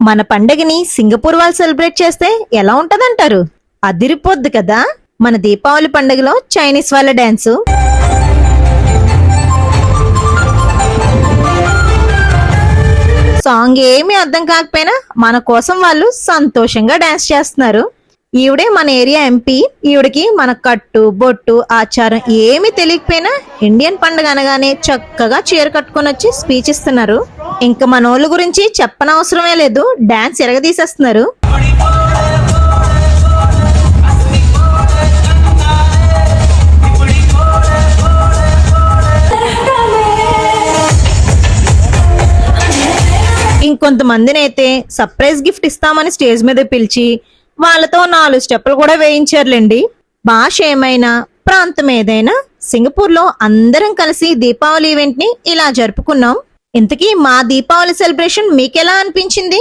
మన పండగని సింగపూర్ వాళ్ళు సెలబ్రేట్ చేస్తే ఎలా ఉంటదంటారు? అదిరిపోద్ది కదా. మన దీపావళి పండుగలో చైనీస్ వాళ్ళ డాన్సు, సాంగ్ ఏమీ అర్థం కాకపోయినా మన కోసం వాళ్ళు సంతోషంగా డాన్స్ చేస్తున్నారు. ఈవిడే మన ఏరియా ఎంపీ. ఈవిడికి మన కట్టు బొట్టు ఆచారం ఏమీ తెలియకపోయినా ఇండియన్ పండుగ అనగానే చక్కగా చీర కట్టుకొని వచ్చి స్పీచ్ ఇస్తున్నారు. ఇంకా మనోళ్ళ గురించి చెప్పనవసరమే లేదు, డాన్స్ ఎరగదీసేస్తున్నారు. ఇంకొంతమందిని అయితే సర్ప్రైజ్ గిఫ్ట్ ఇస్తామని స్టేజ్ మీద పిలిచి వాళ్ళతో 4 స్టెప్పులు కూడా వేయించారులేండి. భాష ఏమైనా ప్రాంతం ఏదైనా సింగపూర్ లో అందరం కలిసి దీపావళి ఈవెంట్ ని ఇలా జరుపుకున్నాం. ఇంతకీ మా దీపావళి సెలబ్రేషన్ మీకెలా అనిపించింది?